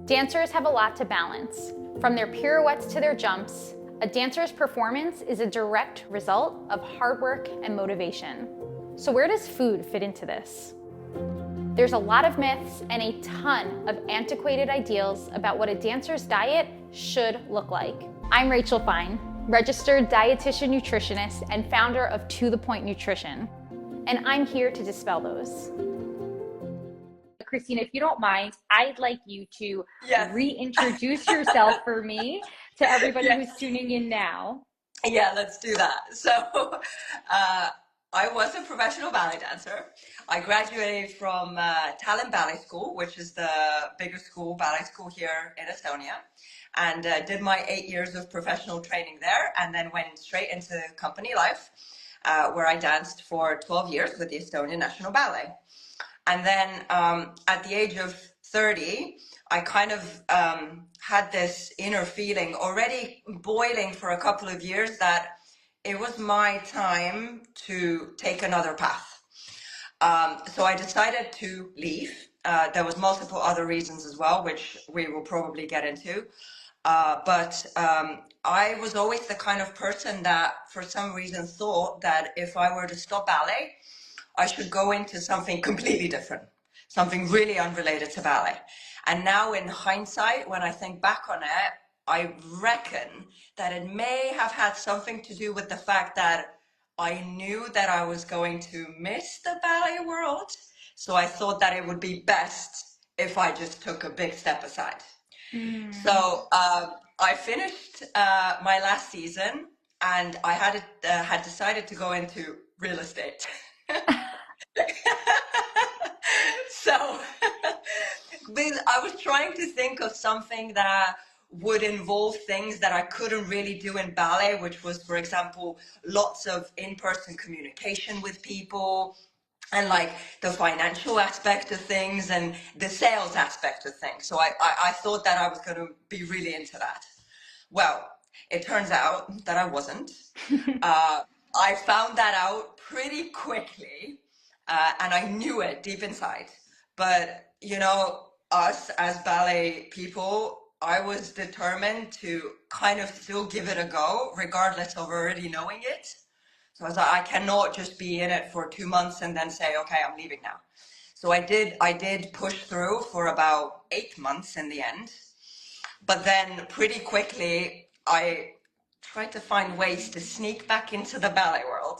Dancers have a lot to balance. From their pirouettes to their jumps, a dancer's performance is a direct result of hard work and motivation. So where does food fit into this? There's a lot of myths and a ton of antiquated ideals about what a dancer's diet should look like. I'm Rachel Fine, registered dietitian nutritionist and founder of To The Point Nutrition, and I'm here to dispel those. Cristina, if you don't mind, I'd like you to reintroduce yourself for me to everybody who's tuning in now. Yeah, let's do that. So I was a professional ballet dancer. I graduated from Talent Ballet School, which is the biggest ballet school here in Estonia, and did my 8 years of professional training there, and then went straight into company life, where I danced for 12 years with the Estonian National Ballet. And then at the age of 30, I kind of had this inner feeling already boiling for a couple of years that it was my time to take another path. So I decided to leave. There was multiple other reasons as well, which we will probably get into. But I was always the kind of person that for some reason thought that if I were to stop ballet, I should go into something completely different, something really unrelated to ballet. And now in hindsight, when I think back on it, I reckon that it may have had something to do with the fact that I knew that I was going to miss the ballet world. So I thought that it would be best if I just took a big step aside. So I finished my last season, and I had decided to go into real estate. So I was trying to think of something that would involve things that I couldn't really do in ballet, which was, for example, lots of in-person communication with people, and like the financial aspect of things and the sales aspect of things. So I thought that I was going to be really into that. Well, it turns out that I wasn't. I found that out pretty quickly. And I knew it deep inside. But, you know, us as ballet people, I was determined to kind of still give it a go, regardless of already knowing it. So I was like, I cannot just be in it for 2 months and then say, okay, I'm leaving now. So I did push through for about 8 months in the end. But then pretty quickly, I tried to find ways to sneak back into the ballet world.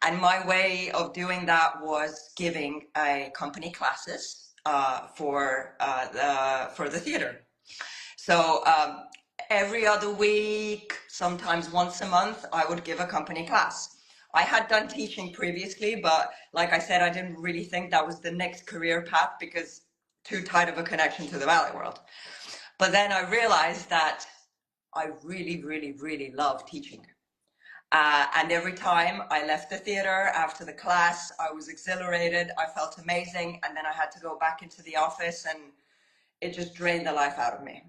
And my way of doing that was giving company classes for the theater. So every other week, sometimes once a month, I would give a company class. I had done teaching previously, but like I said, I didn't really think that was the next career path because too tight of a connection to the ballet world. But then I realized that I really, really, really love teaching. And every time I left the theater after the class, I was exhilarated. I felt amazing. And then I had to go back into the office, and it just drained the life out of me.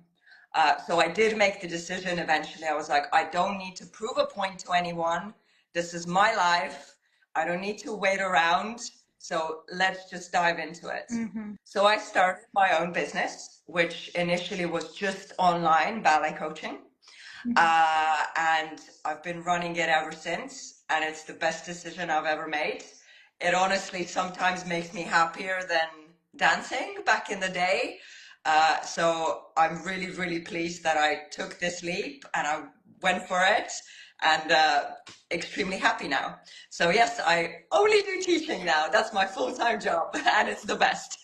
So I did make the decision eventually. I was like, I don't need to prove a point to anyone. This is my life. I don't need to wait around. So let's just dive into it. Mm-hmm. So I started my own business, which initially was just online ballet coaching. And I've been running it ever since, and it's the best decision I've ever made. It honestly sometimes makes me happier than dancing back in the day. So I'm really, really pleased that I took this leap and I went for it, and extremely happy now. So yes, I only do teaching now. That's my full-time job, and it's the best.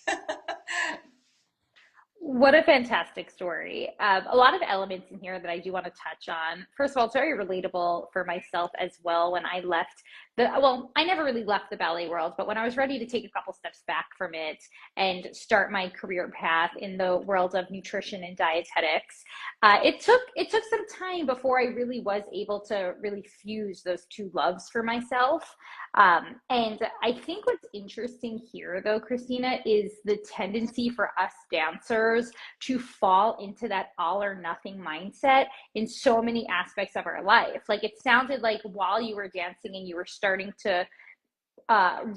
What a fantastic story. A lot of elements in here that I do want to touch on. First of all, it's very relatable for myself as well. When I left I never really left the ballet world, but when I was ready to take a couple steps back from it and start my career path in the world of nutrition and dietetics, it took some time before I really was able to really fuse those two loves for myself. And I think what's interesting here, though, Cristina, is the tendency for us dancers to fall into that all or nothing mindset in so many aspects of our life. Like, it sounded like while you were dancing and you were starting to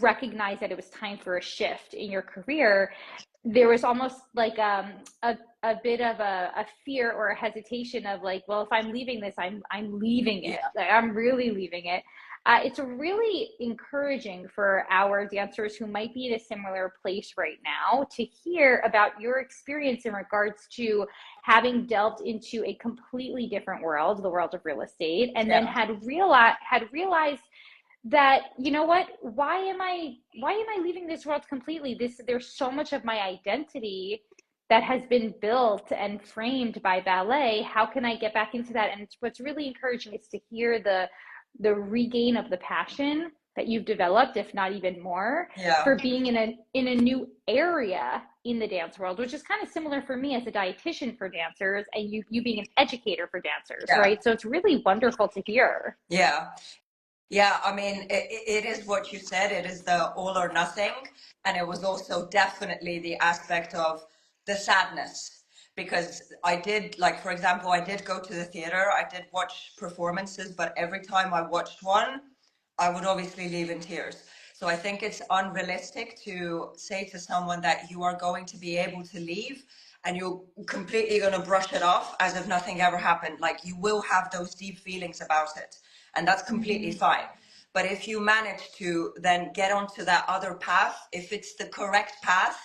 recognize that it was time for a shift in your career, there was almost like a bit of a fear or a hesitation of like, well, if I'm leaving this, I'm leaving it. Yeah, Like I'm really leaving it. It's really encouraging for our dancers who might be in a similar place right now to hear about your experience in regards to having delved into a completely different world, the world of real estate, and then yeah, had realized that, you know what, why am I leaving this world completely? There's so much of my identity that has been built and framed by ballet. How can I get back into that? And what's really encouraging is to hear the regain of the passion that you've developed, if not even more, yeah, for being in a new area in the dance world, which is kind of similar for me as a dietitian for dancers, and you being an educator for dancers, yeah, right? So it's really wonderful to hear. yeah. Yeah, I mean, it is what you said. It is the all or nothing. And it was also definitely the aspect of the sadness. Because I did, like, for example, I did go to the theater, I did watch performances, but every time I watched one, I would obviously leave in tears. So I think it's unrealistic to say to someone that you are going to be able to leave and you're completely going to brush it off as if nothing ever happened. Like, you will have those deep feelings about it, and that's completely Mm-hmm. fine. But if you manage to then get onto that other path, if it's the correct path,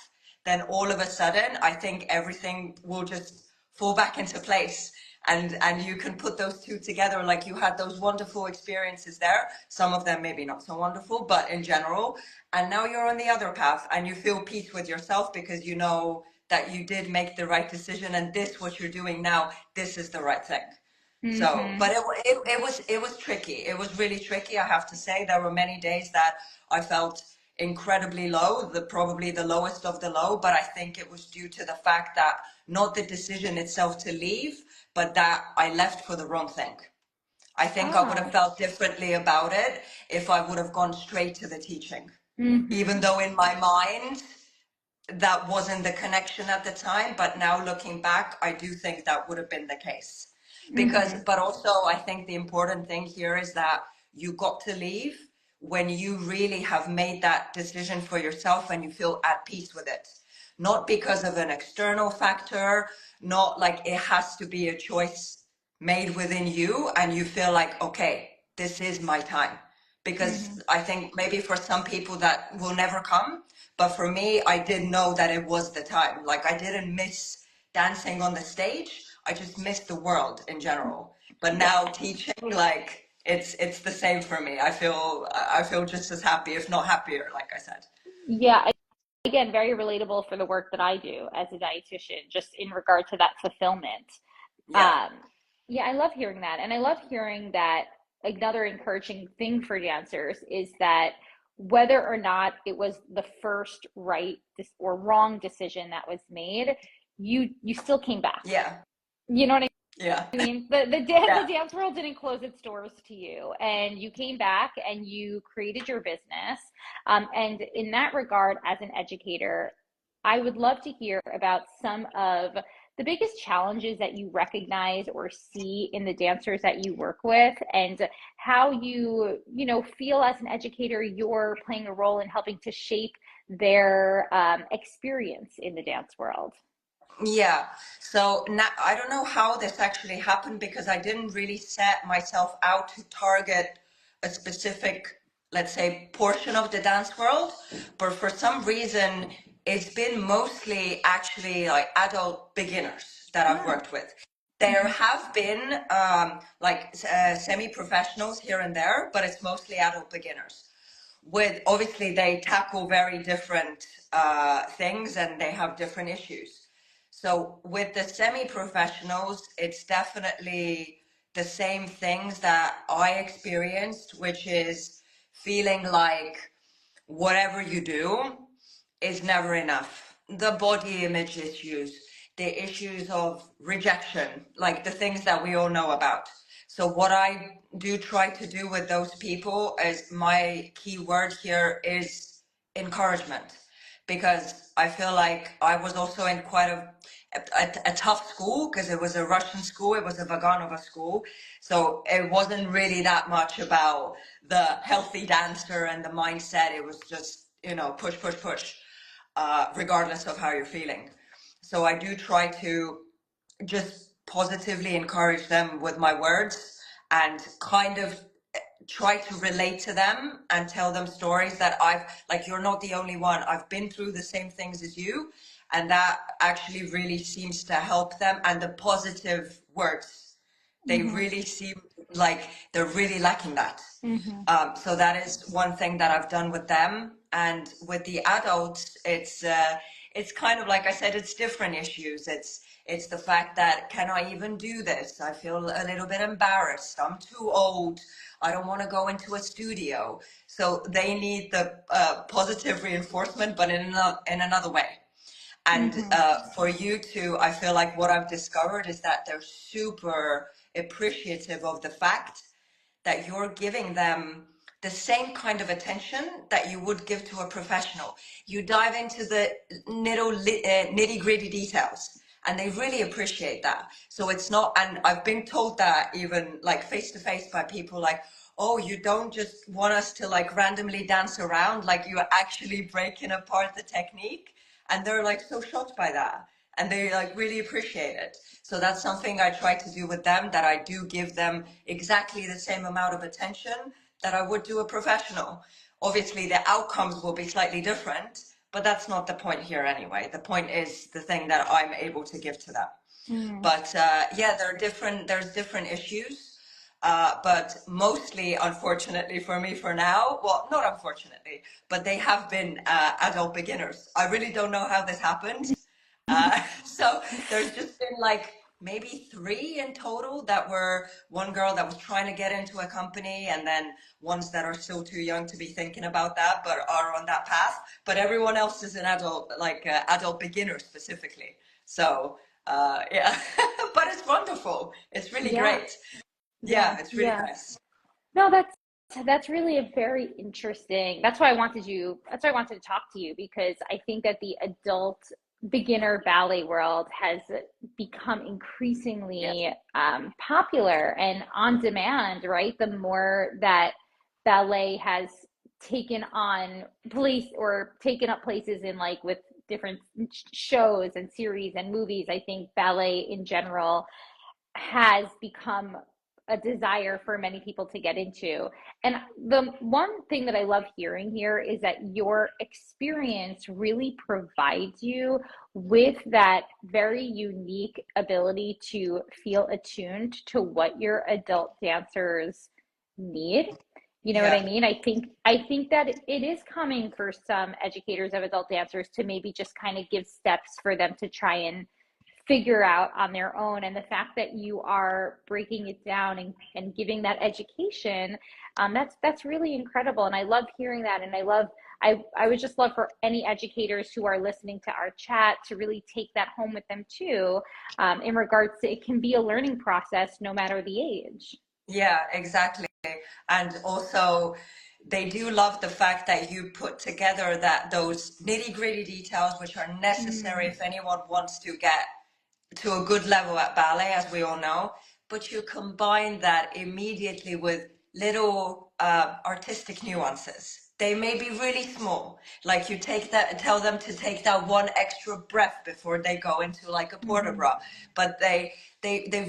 then all of a sudden, I think everything will just fall back into place. And you can put those two together, like you had those wonderful experiences there, some of them maybe not so wonderful, but in general. And now you're on the other path and you feel peace with yourself because you know that you did make the right decision, and this, what you're doing now, this is the right thing. So, Mm-hmm. but it was tricky. It was really tricky. I have to say, there were many days that I felt incredibly low, probably the lowest of the low. But I think it was due to the fact that not the decision itself to leave, but that I left for the wrong thing. I think I would have Ah. felt differently about it if I would have gone straight to the teaching, even Mm-hmm. though in my mind that wasn't the connection at the time, but now looking back, I do think that would have been the case. Because, Mm-hmm. but also, I think the important thing here is that you got to leave when you really have made that decision for yourself and you feel at peace with it. Not because of an external factor, not like it has to be a choice made within you and you feel like, okay, this is my time. Mm-hmm. Because I think maybe for some people that will never come, but for me, I did know that it was the time. Like, I didn't miss dancing on the stage. I just missed the world in general. But Yeah. now teaching, like, it's the same for me. I feel just as happy, if not happier, like I said. Yeah. Again, very relatable for the work that I do as a dietitian, just in regard to that fulfillment. Yeah. Um, yeah, I love hearing that. And I love hearing that another encouraging thing for dancers is that whether or not it was the first right or wrong decision that was made, you still came back. Yeah. You know what Yeah. I mean, the Yeah. dance world didn't close its doors to you, and you came back and you created your business. And in that regard, as an educator, I would love to hear about some of the biggest challenges that you recognize or see in the dancers that you work with, and how feel as an educator you're playing a role in helping to shape their experience in the dance world. Yeah. So now I don't know how this actually happened because I didn't really set myself out to target a specific, let's say, portion of the dance world. But for some reason, it's been mostly actually like adult beginners that I've Ah. worked with. There Mhm. have been semi-professionals here and there, but it's mostly adult beginners. With obviously they tackle very different things and they have different issues. So with the semi-professionals, it's definitely the same things that I experienced, which is feeling like whatever you do is never enough. The body image issues, the issues of rejection, like the things that we all know about. So what I do try to do with those people is my key word here is encouragement, because I feel like I was also in quite a tough school because it was a Russian school, it was a Vaganova school. So it wasn't really that much about the healthy dancer and the mindset. It was just, push, push, push. regardless of how you're feeling. So I do try to just positively encourage them with my words and kind of try to relate to them and tell them stories that like, you're not the only one. I've been through the same things as you. And that actually really seems to help them. And the positive words, they Mm-hmm. really seem like they're really lacking that. Mm-hmm. So that is one thing that I've done with them. And with the adults, it's kind of like I said, it's different issues. It's the fact that, can I even do this? I feel a little bit embarrassed. I'm too old. I don't want to go into a studio. So they need the positive reinforcement, but in another way. And Mm-hmm. for you two, I feel like what I've discovered is that they're super appreciative of the fact that you're giving them the same kind of attention that you would give to a professional. You dive into the nitty gritty details, and they really appreciate that. So it's not, and I've been told that even like face to face by people like, oh, you don't just want us to like randomly dance around, like you're actually breaking apart the technique. And they're like so shocked by that. And they like really appreciate it. So that's something I try to do with them, that I do give them exactly the same amount of attention that I would do a professional. Obviously, the outcomes will be slightly different, but that's not the point here anyway. The point is the thing that I'm able to give to them. Mm-hmm. But yeah, there's different issues. But mostly, unfortunately for me for now, well, not unfortunately, but they have been adult beginners. I really don't know how this happened. So there's just been like maybe three in total that were one girl that was trying to get into a company, and then ones that are still too young to be thinking about that, but are on that path. But everyone else is an adult, like adult beginner specifically. So yeah, but it's wonderful. It's really Yeah. great. Yeah. Yeah, it's really Yeah. nice. No, that's really a very interesting. That's why I wanted to talk to you, because I think that the adult beginner ballet world has become Yes. increasingly popular and on demand, right? The more that ballet has taken up places in, like, with different shows and series and movies, I think ballet in general has become a desire for many people to get into. And the one thing that I love hearing here is that your experience really provides you with that very unique ability to feel attuned to what your adult dancers need. You know what I Yeah. mean? I think that it is coming for some educators of adult dancers to maybe just kind of give steps for them to try and figure out on their own. And the fact that you are breaking it down and giving that education, that's really incredible. And I love hearing that. And I would just love for any educators who are listening to our chat to really take that home with them too, in regards to, it can be a learning process no matter the age. Yeah, exactly. And also, they do love the fact that you put together that those nitty-gritty details which are necessary Mm, if anyone wants to get to a good level at ballet, as we all know, but you combine that immediately with little artistic nuances. They may be really small, like you take that, tell them to take that one extra breath before they go into like a port de mm-hmm. bras, but they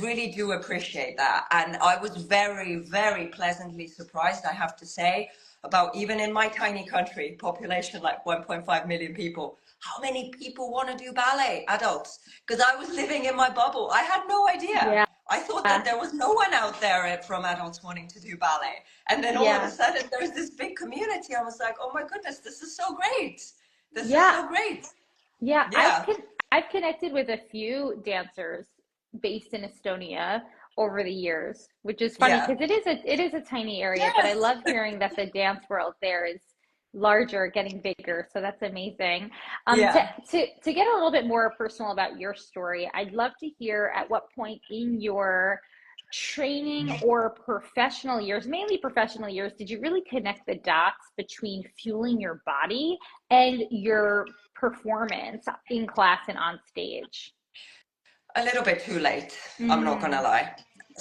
really do appreciate that. And I was very, very pleasantly surprised, I have to say, about, even in my tiny country, population like 1.5 million people, how many people want to do ballet, adults? Because I was living in my bubble. I had no idea. Yeah. I thought that there was no one out there from adults wanting to do ballet. And then all of a Yeah. sudden there's this big community. I was like, oh my goodness, this is so great. This is Yeah. so great. Yeah, Yeah. I've connected with a few dancers based in Estonia over the years, which is funny Yeah. because it is a tiny area, but I Yes. love hearing that the dance world there is larger, getting bigger. So that's amazing. To Yeah. to get a little bit more personal about your story, I'd love to hear at what point in your training or professional years, mainly professional years, did you really connect the dots between fueling your body and your performance in class and on stage? A little bit too late, I'm not gonna Mm, lie.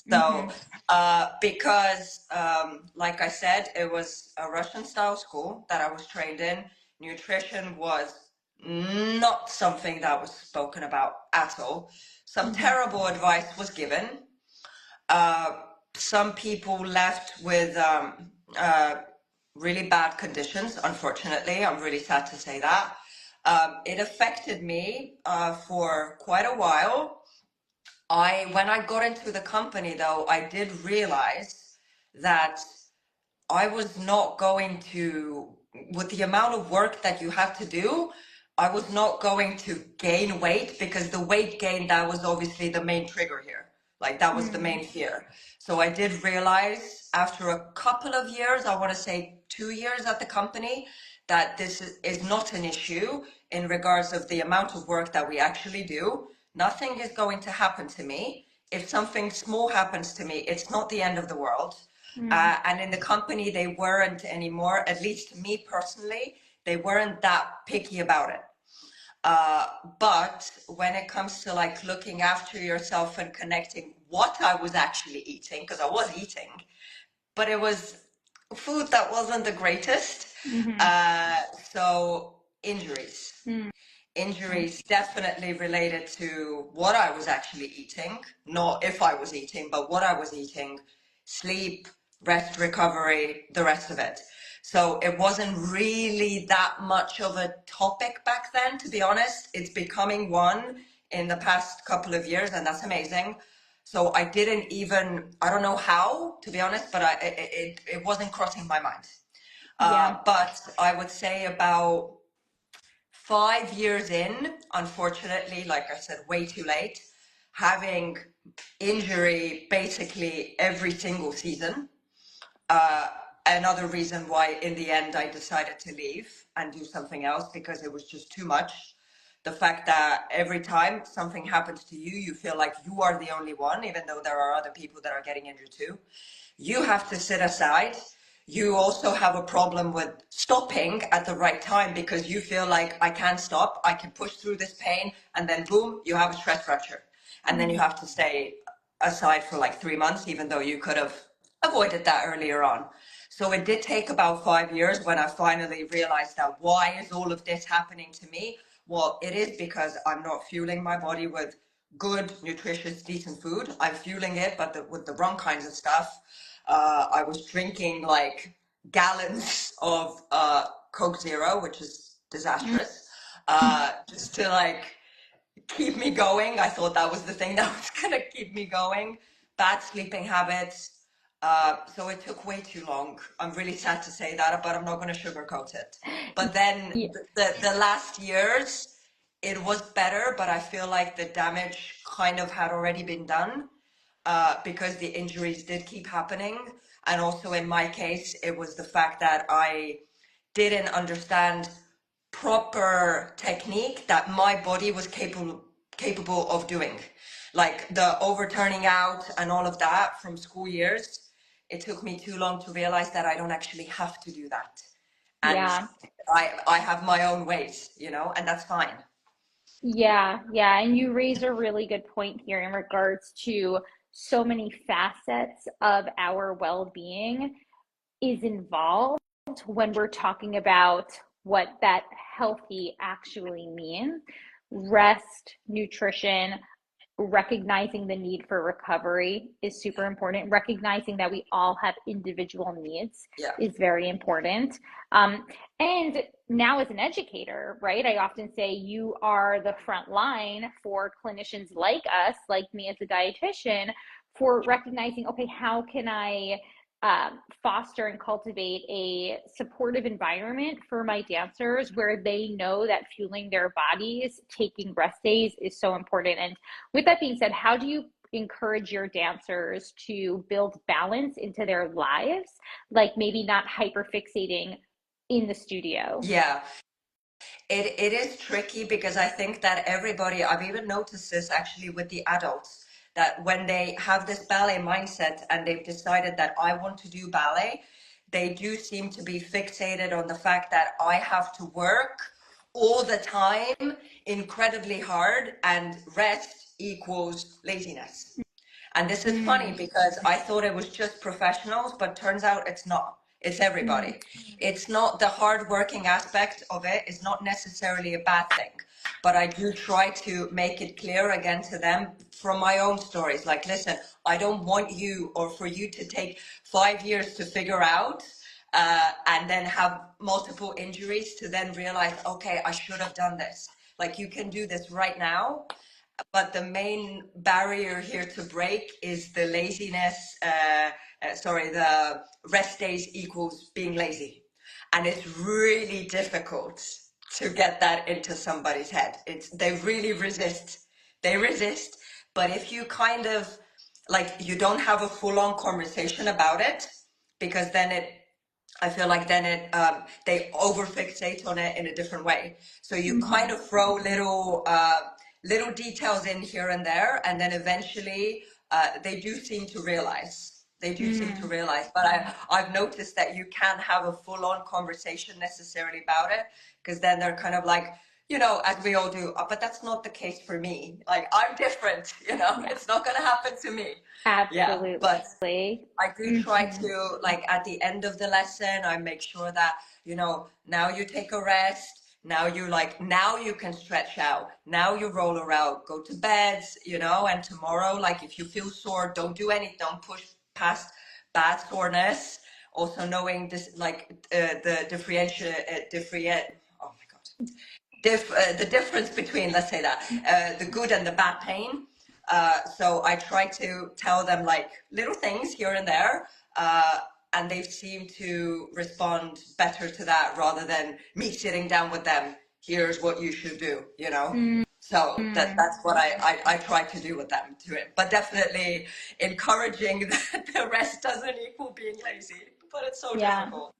So, mm-hmm, because, like I said, it was a Russian style school that I was trained in. Nutrition was Not something that was spoken about at all. Some Hmm. terrible advice was given. Uh, some people left with really bad conditions, unfortunately. I'm really sad to say that. It affected me for quite a while. When I got into the company, though, I did realize that I was not going to, with the amount of work that you have to do, I was not going to gain weight, because the weight gain, that was obviously the main trigger here. Like, that was the Mm. main fear. So I did realize after a couple of years, I want to say 2 years at the company, that this is not an issue in regards of the amount of work that we actually do. Nothing is going to happen to me. If something small happens to me, it's not the end of the world. Mm. And in the company, they weren't anymore, at least to me personally, they weren't that picky about it. Uh, but when it comes to like looking after yourself and connecting what I was actually eating, because I was eating, but it was food that wasn't the greatest. Hmm. Uh, so injuries. Mm. Injuries definitely related to what I was actually eating, not if I was eating, but what I was eating, sleep, rest, recovery, the rest of it. So it wasn't really that much of a topic back then, to be honest. It's becoming one in the past couple of years, and that's amazing. So I didn't even, I don't know how, to be honest, but it wasn't crossing my mind. Yeah. But I would say about 5 years in, unfortunately, like I said, way too late, having injury basically every single season. Uh, Another reason why, in the end, I decided to leave and do something else, because it was just too much. The fact that every time something happens to you, you feel like you are the only one, even though there are other people that are getting injured too. You have to sit aside. You also have a problem with stopping at the right time, because you feel like, I can't stop, I can push through this pain, and then boom, you have a stress fracture. And then you Mm. have to stay aside for like 3 months, even though you could have avoided that earlier on. So it did take about 5 years when I finally realized that, why is all of this happening to me? Well, it is because I'm not fueling my body with good, nutritious, decent food. I'm fueling it, but with the wrong kinds of stuff. I was drinking like gallons of Coke Zero, which is Mm. disastrous, just to like keep me going. I thought that was the thing that was gonna keep me going. Bad sleeping habits. So it took way too long. I'm really sad to say that, but I'm not gonna sugarcoat it. But then Yeah. the last years, it was better, but I feel like the damage kind of had already been done, because the injuries did keep happening. And also in my case, it was the fact that I didn't understand proper technique that my body was capable of doing. Like the overturning out and all of that from school years, it took me too long to realize that I don't actually have to do that. And Yeah. I have my own ways, and that's fine. Yeah, yeah, and you raise a really good point here in regards to so many facets of our well-being is involved when we're talking about what that healthy actually means. Rest, nutrition, recognizing the need for recovery is super important. Recognizing that we all have individual needs Yeah. is very important. And now, as an educator, right, I often say you are the front line for clinicians like us, like me as a dietitian, for recognizing, okay, how can I foster and cultivate a supportive environment for my dancers where they know that fueling their bodies, taking rest days is so important. And with that being said, how do you encourage your dancers to build balance into their lives, like maybe not hyper fixating in the studio? Yeah. It is tricky, because I think that everybody, I've even noticed this actually with the adults, that when they have this ballet mindset and they've decided that I want to do ballet, they do seem to be fixated on the fact that I have to work all the time, incredibly hard, and rest equals laziness. And this is funny, Mm. because I thought it was just professionals, but turns out it's not. It's everybody. It's not the hard working aspect of it is not necessarily a bad thing, but I do try to make it clear again to them from my own stories. Like, listen, I don't want you or for you to take 5 years to figure out and then have multiple injuries to then realize, okay, I should have done this. Like, you can do this right now. But the main barrier here to break is the laziness, the rest days equals being lazy. And it's really difficult to get that into somebody's head. They really resist. They resist. But if you kind of, like, you don't have a full-on conversation about it, because then I feel like then they over fixate on it in a different way. So you kind of throw little details in here and there, and then eventually they do seem to realize. They do seem to realize. But I've noticed that you can't have a full-on conversation necessarily about it, because then they're kind of like, as we all do, but that's not the case for me. Like, I'm different, it's not going to happen to me. Absolutely. Yeah, but I do try to, like, at the end of the lesson, I make sure that, now you take a rest. Now you can stretch out. Now you roll around, go to bed, and tomorrow, like, if you feel sore, don't push past bad soreness. Also knowing this, like, the the difference between, let's say that, the good and the bad pain. So I try to tell them, like, little things here and there, and they seem to respond better to that rather than me sitting down with them. Here's what you should do, So that's what I try to do with them to it. But definitely encouraging that the rest doesn't equal being lazy. But it's so difficult.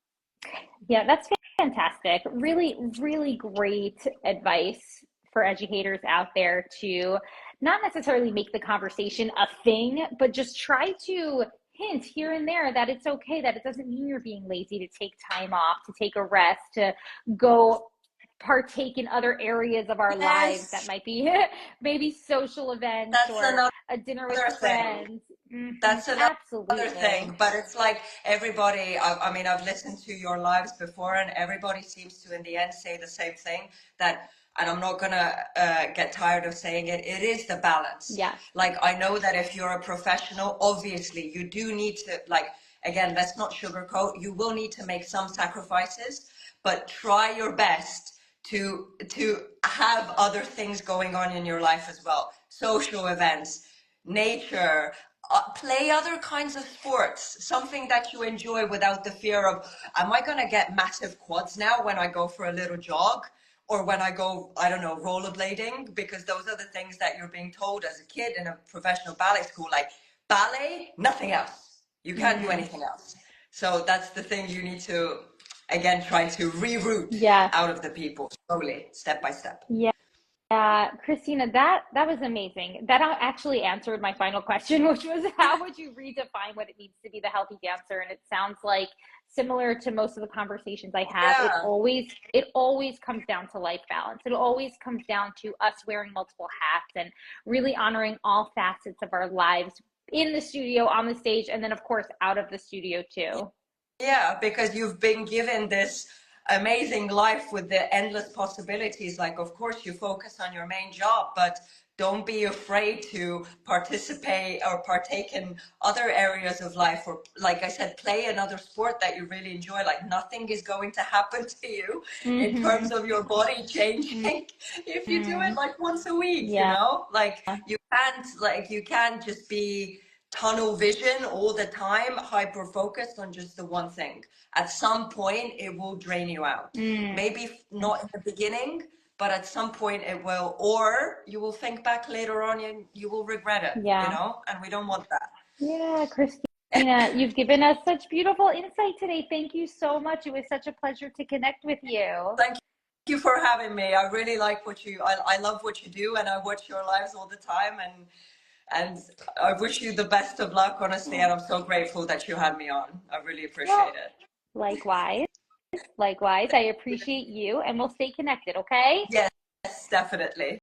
Yeah, that's fantastic. Really, really great advice for educators out there to not necessarily make the conversation a thing, but just try to hint here and there that it's okay, that it doesn't mean you're being lazy to take time off, to take a rest, to go partake in other areas of our lives that might be maybe social events or a dinner with friends. That's another Absolutely. thing, but it's like everybody, I mean, I've listened to your lives before, and everybody seems to in the end say the same thing, that, and I'm not gonna get tired of saying it, it is the balance. Yeah. Like, I know that if you're a professional, obviously you do need to, like, again, let's not sugarcoat, you will need to make some sacrifices, but try your best to have other things going on in your life as well. Social events, nature, play other kinds of sports, something that you enjoy without the fear of, am I going to get massive quads now when I go for a little jog, or when I go, I don't know, rollerblading, because those are the things that you're being told as a kid in a professional ballet school, like ballet, nothing else. You can't do anything else. So that's the thing you need to, again, try to reroute out of the people slowly, step by step. Yeah. Cristina, that was amazing. That actually answered my final question, which was, how would you redefine what it means to be the healthy dancer? And it sounds like, similar to most of the conversations I have, it always comes down to life balance. It always comes down to us wearing multiple hats and really honoring all facets of our lives in the studio, on the stage, and then of course out of the studio too. Yeah, because you've been given this amazing life with the endless possibilities. Like, of course, you focus on your main job, but don't be afraid to participate or partake in other areas of life, or, like I said, play another sport that you really enjoy. Like, nothing is going to happen to you in terms of your body changing if you do it like once a week, like you can't just be tunnel vision all the time, hyper focused on just the one thing. At some point it will drain you out. Maybe not in the beginning, but at some point it will, or you will think back later on and you will regret it, and we don't want that. Yeah, Cristina, you've given us such beautiful insight today. Thank you so much. It was such a pleasure to connect with you. Thank you for having me. I really like I love what you do, and I watch your lives all the time, and I wish you the best of luck, honestly, and I'm so grateful that you had me on. I really appreciate it. Likewise. Likewise, I appreciate you, and we'll stay connected, okay? Yes, definitely.